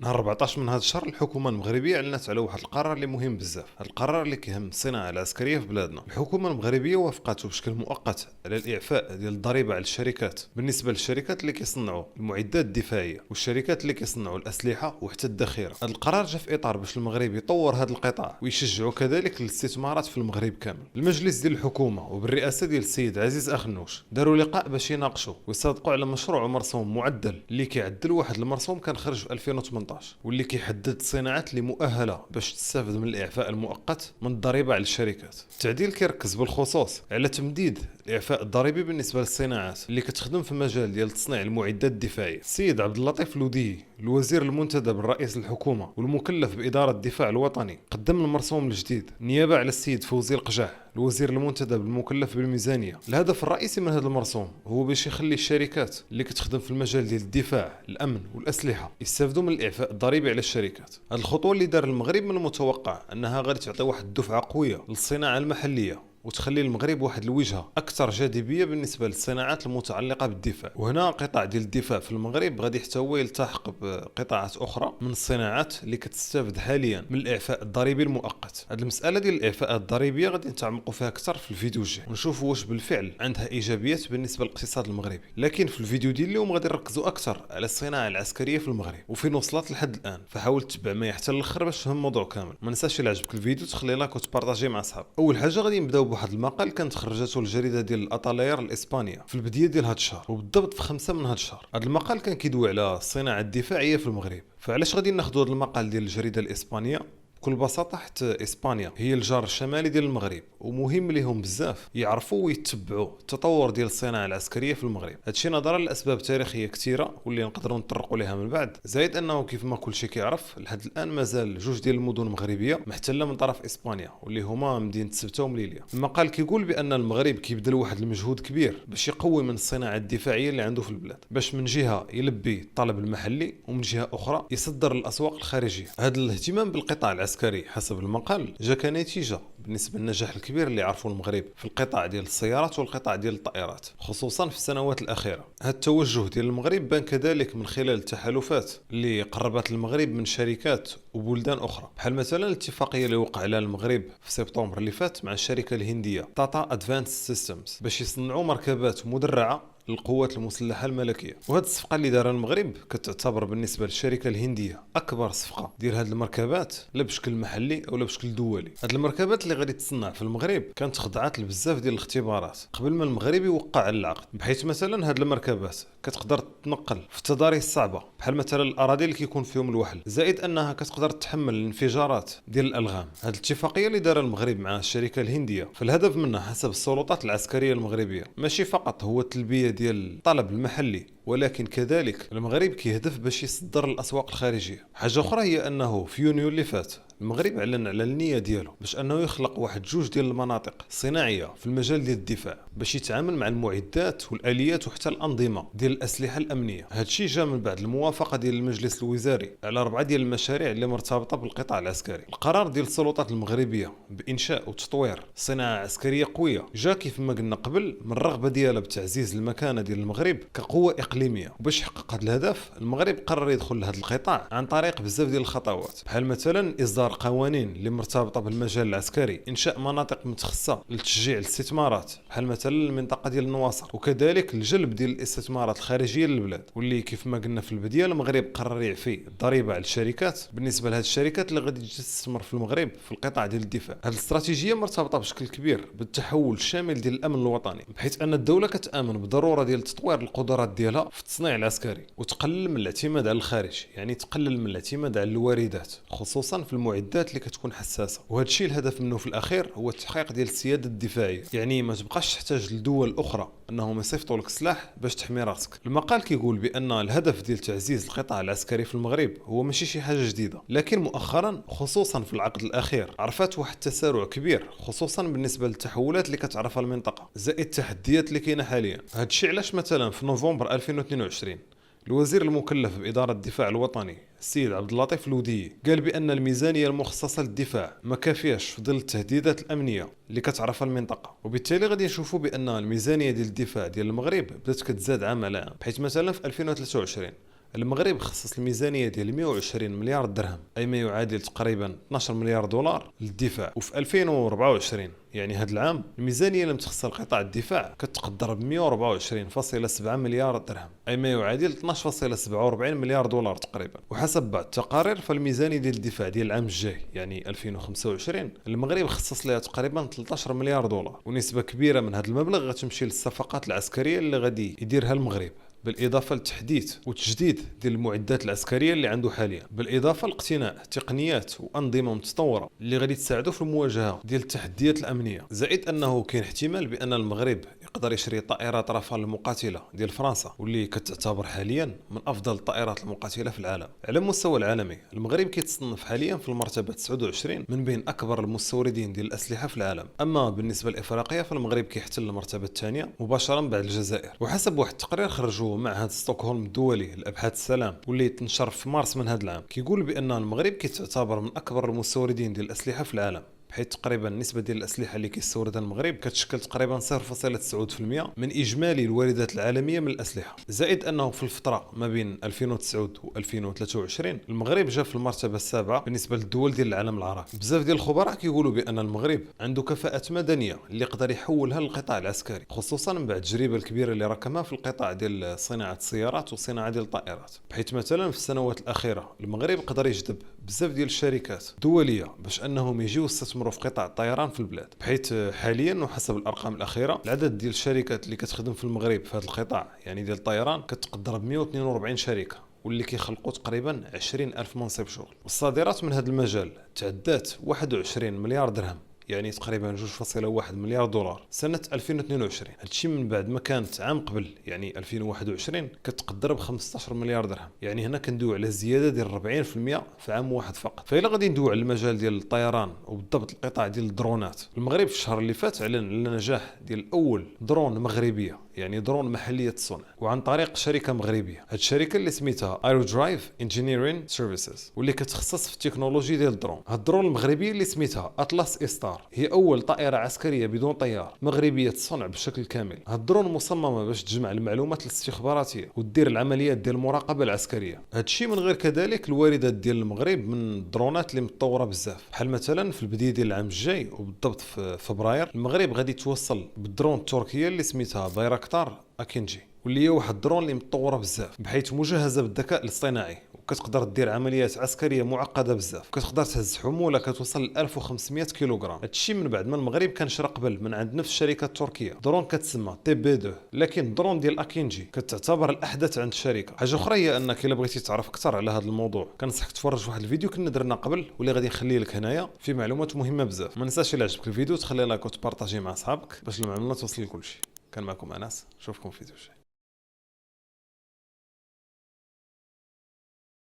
نهار 14 من هذا الشهر الحكومه المغربيه اعلنت على واحد القرار اللي مهم بزاف. هذا القرار اللي كيهم الصناعه العسكريه في بلادنا. الحكومه المغربيه وافقت بشكل مؤقت على الاعفاء ديال الضريبه على الشركات بالنسبه للشركات اللي كيصنعوا المعدات الدفاعيه والشركات اللي كيصنعوا الاسلحه وحتى الذخيره. هذا القرار جاء في اطار باش المغرب يطور هذا القطاع ويشجعوا كذلك الاستثمارات في المغرب كامل. المجلس ديال الحكومه وبالرئاسه ديال السيد عزيز اخنوش داروا لقاء باش يناقشوا ويصادقوا على مشروع مرسوم معدل اللي كيعدل واحد المرسوم كان خرج في 2018 واللي كيحدد الصناعات اللي مؤهله باش تستافد من الاعفاء المؤقت من الضريبه على الشركات. التعديل كيركز بالخصوص على تمديد الاعفاء الضريبي بالنسبه للصناعات اللي كتخدم في المجال ديال تصنيع المعدات الدفاعيه. السيد عبد اللطيف لودي الوزير المنتدب الرئيس الحكومه والمكلف باداره الدفاع الوطني قدم المرسوم الجديد نيابه على السيد فوزي القجاح الوزير المنتدب المكلف بالميزانيه. الهدف الرئيسي من هذا المرسوم هو باش يخلي الشركات اللي كتخدم في المجال ديال الدفاع الامن والاسلحه يستافدوا من الاعفاء الضريبي على الشركات. هذه الخطوه اللي دار المغرب من المتوقع انها غادي تعطي واحد الدفعه قويه للصناعه المحليه وتخلي المغرب واحد الوجهه اكثر جاذبيه بالنسبه للصناعات المتعلقه بالدفاع. وهنا قطاع ديال الدفاع في المغرب غادي حتى هو يلتحق بقطاعات اخرى من الصناعات اللي كتستافد حاليا من الاعفاء الضريبي المؤقت. هذه المساله ديال الاعفاءات الضريبيه غادي نتعمقوا فيها اكثر في الفيديو الجاي ونشوفوا واش بالفعل عندها ايجابيات بالنسبه للاقتصاد المغربي. لكن في الفيديو ديال اليوم غادي نركزوا اكثر على الصناعه العسكريه في المغرب وفين وصلت لحد الان. فحاول تتبع معايا حتى الاخر باش تفهم الموضوع كامل. ما نساش الا عجبك الفيديو تخلي لايك وتبارطاجي مع اصحابك. اول حاجه غادي نبداو بواحد المقال كانت خرجته الجريده ديال الاطالير الاسبانيه في البدايه ديال هذا الشهر وبالضبط في 5 من هذا الشهر. هذا المقال كان كيدوي على الصناعه الدفاعيه في المغرب. فعلاش غادي ناخذوا هذا المقال ديال الجريده الاسبانيه؟ بكل بساطه حتى اسبانيا هي الجار الشمالي ديال المغرب ومهم لهم بزاف يعرفوا ويتبعوا التطور ديال الصناعه العسكريه في المغرب. هادشي نظرا لاسباب تاريخيه كثيره واللي نقدروا نطرقوا لها من بعد، زائد انه كيف ما كل شيء كيعرف لحد الان مازال جوج ديال المدن المغربيه محتله من طرف اسبانيا واللي هما مدينه سبته ومليليه. المقال كيقول بان المغرب كيبذل واحد المجهود كبير باش يقوي من الصناعه الدفاعيه اللي عنده في البلاد باش من جهه يلبي الطلب المحلي ومن جهه اخرى يصدر للاسواق الخارجيه. هذا الاهتمام بالقطاع العسكري حسب المقال جاء كنتيجه بالنسبه للنجاح الكبير اللي عرفوا المغرب في القطاع ديال السيارات والقطاع ديال الطائرات خصوصا في السنوات الاخيره. هذا التوجه ديال المغرب بان كذلك من خلال التحالفات اللي قربت المغرب من شركات وبلدان اخرى، بحال مثلا الاتفاقيه اللي وقع عليها المغرب في سبتمبر اللي فات مع الشركه الهنديه تاتا ادفانس سيستمز باش يصنعوا مركبات مدرعه للقوات المسلحه الملكيه. وهذه الصفقه اللي دارها المغرب كتعتبر بالنسبه للشركه الهنديه اكبر صفقه ديال هذه المركبات لا بشكل محلي او لا بشكل دولي. هذه المركبات اللي غادي تصنع في المغرب كانت خضعات لبزاف ديال الاختبارات قبل ما المغرب يوقع على العقد، بحيث مثلا هذه المركبات كتقدر تتنقل في التضاريس الصعبه بحال مثلا الاراضي اللي كيكون فيهم الوحل، زائد انها كتقدر تحمل الانفجارات ديال الالغام. هذه الاتفاقيه اللي دارها المغرب مع الشركه الهنديه فالهدف منها حسب السلطات العسكريه المغربيه ماشي فقط هو التلبيه ديال الطلب المحلي، ولكن كذلك المغرب كيهدف باش يصدر الاسواق الخارجيه. حاجه اخرى هي انه في يونيو اللي فات المغرب اعلن على النيه ديالو باش انه يخلق واحد جوج ديال المناطق صناعيه في المجال ديال الدفاع باش يتعامل مع المعدات والاليات وحتى الانظمه ديال الاسلحه الامنيه. هذا الشيء جاء من بعد الموافقه ديال المجلس الوزاري على 4 ديال المشاريع اللي مرتبطه بالقطاع العسكري. القرار ديال السلطات المغربيه بانشاء وتطوير صناعه عسكريه قويه جاء كيف ما قلنا قبل من الرغبه ديالها بتعزيز المكانه ديال المغرب كقوه اقليميه. وباش يحقق هذا الهدف المغرب قرر يدخل لهذا القطاع عن طريق بزاف ديال الخطوات، بحال مثلا اصدار قوانين اللي مرتبطه بالمجال العسكري، انشاء مناطق متخصصه لتشجيع الاستثمارات بحال مثلا المنطقه ديال النواصر، وكذلك الجلب ديال الاستثمارات الخارجيه للبلاد. واللي كيف ما قلنا في البدايه المغرب قرر يعفي الضريبه على الشركات بالنسبه لهذه الشركات اللي غادي تستثمر في المغرب في القطاع ديال الدفاع. هذه الاستراتيجيه مرتبطه بشكل كبير بالتحول الشامل ديال الامن الوطني، بحيث ان الدوله كتامن بالضروره ديال تطوير القدرات ديالها في التصنيع العسكري وتقلل من الاعتماد على الخارج، يعني تقلل من الاعتماد على الواردات خصوصا في المعدات اللي كتكون حساسه. وهذا الشيء الهدف منه في الاخير هو التحقيق ديال السياده الدفاعيه، يعني ما تبقاش تحتاج لدول اخرى انهم يصيفطوا لك سلاح باش تحمي راسك. المقال كيقول بان الهدف ديال تعزيز القطاع العسكري في المغرب هو ماشي شي حاجه جديده، لكن مؤخرا خصوصا في العقد الاخير عرفت واحد التسارع كبير خصوصا بالنسبه للتحولات اللي كتعرفها المنطقه زائد التحديات اللي كاينه حاليا. هذا الشيء علاش مثلا في نوفمبر 2022 الوزير المكلف بإدارة الدفاع الوطني السيد عبد اللطيف لودي قال بأن الميزانية المخصصة للدفاع ما كافياش في ظل التهديدات الأمنية اللي كتعرفها المنطقة، وبالتالي غادي نشوفوا بأن الميزانية ديال الدفاع ديال المغرب بدات كتزاد عام على عام، بحيث مثلا في 2023 المغرب خصص الميزانيه ديال 120 مليار درهم، اي ما يعادل تقريبا 12 مليار دولار للدفاع. وفي 2024 يعني هذا العام الميزانيه اللي متخصصه لقطاع الدفاع كتقدر ب 124.7 مليار درهم، اي ما يعادل 12.47 مليار دولار تقريبا. وحسب بعض التقارير فالميزانيه ديال الدفاع ديال العام الجاي يعني 2025 المغرب خصص لها تقريبا 13 مليار دولار، ونسبه كبيره من هذا المبلغ غتمشي للصفقات العسكريه اللي غادي يديرها المغرب، بالاضافه للتحديث وتجديد ديال المعدات العسكريه اللي عنده حاليا، بالاضافه لاقتناء تقنيات وانظمه متطوره اللي غادي تساعدوا في المواجهه ديال التحديات الامنيه. زائد انه كاين احتمال بان المغرب يقدر يشري طائرات رافال المقاتله ديال فرنسا، واللي كتعتبر حاليا من افضل الطائرات المقاتله في العالم. على المستوى العالمي المغرب كيتصنف حاليا في المرتبه 29 من بين اكبر المستوردين ديال الاسلحه في العالم. اما بالنسبه لافريقيا فالمغرب كيحتل المرتبه الثانيه مباشره بعد الجزائر. وحسب واحد التقرير خرجوه معهد ستوكهولم الدولي لابحاث السلام واللي تنشر في مارس من هذا العام، كيقول بان المغرب كتعتبر من اكبر المستوردين ديال الاسلحه في العالم، بحيث تقريبا النسبه ديال الاسلحه اللي كيستوردها المغرب كتشكل تقريبا 0.9% من اجمالي الواردات العالميه من الاسلحه. زائد انه في الفتره ما بين 2009 و2023 المغرب جا في المرتبه السابعه بالنسبه للدول ديال العالم العربي. بزاف ديال الخبراء كيقولوا بان المغرب عنده كفاءات مدنيه اللي يقدر يحولها للقطاع العسكري، خصوصا من بعد التجربه الكبيره اللي ركمها في القطاع ديال صناعه السيارات وصناعه ديال الطائرات. بحيث مثلا في السنوات الاخيره المغرب قدر يجذب بزاف ديال الشركات دوليه باش انهم يجيو يستثمروا في قطاع الطيران في البلاد. بحيث حاليا وحسب الارقام الاخيره العدد ديال الشركات اللي كتخدم في المغرب في هذا القطاع يعني ديال الطيران كتقدر ب 142 شركه، واللي كيخلقوا تقريبا 20,000 منصب شغل. والصادرات من هذا المجال تعدات 21 مليار درهم، يعني تقريبا 2.1 مليار دولار سنة 2022. هادشي من بعد ما كانت عام قبل يعني 2021 كتقدر ب 15 مليار درهم. يعني هنا كندوي على زيادة ديال 40% في عام واحد فقط. فإلا غادي ندوي على المجال ديال الطيران وبالضبط القطاع ديال الدرونات، المغرب في الشهر اللي فات اعلن على نجاح ديال أول درون مغربية، يعني درون محلية الصنع، وعن طريق شركة مغربية. هاد الشركة اللي سميتها ايرودرايف انجينيرين سيرفيسز، واللي كتخصص في التكنولوجيا ديال الدرون. هاد الدرون المغربية اللي سميتها اطلس استار هي اول طائرة عسكرية بدون طيار مغربية الصنع بشكل كامل. هاد الدرون مصممة باش تجمع المعلومات الاستخباراتية ودير العمليات ديال المراقبة العسكرية. هادشي من غير كذلك الواردات ديال المغرب من الدرونات اللي متطورة بزاف، بحال مثلا في البداية ديال العام الجاي وبالضبط في فبراير المغرب غادي توصل بالدرون التركية اللي سميتها بايراكتار اكينجي، واللي هي واحد الدرون اللي متطوره بزاف بحيث مجهزه بالذكاء الاصطناعي، وكتقدر دير عمليات عسكريه معقده بزاف، وكتقدر تهز حموله كتوصل ل 1500 كيلوغرام. هادشي من بعد ما المغرب كان شرا قبل من عند نفس الشركه التركيه درون كتسمى تي بي 2، لكن الدرون ديال اكينجي كتعتبر الاحدث عند الشركه. حاجه اخرى هي انك الا بغيتي تعرف اكثر على هذا الموضوع كنصحك تفرج في واحد الفيديو كنا درنا قبل واللي غادي نخليه لك هنايا، فيه معلومات مهمه بزاف. ما ننساش الا عجبك الفيديو تخلي لايك وتبارطاجي مع اصحابك باش المعلومات توصل لكلشي. كان معكم انس، نشوفكم في فيديو جاي.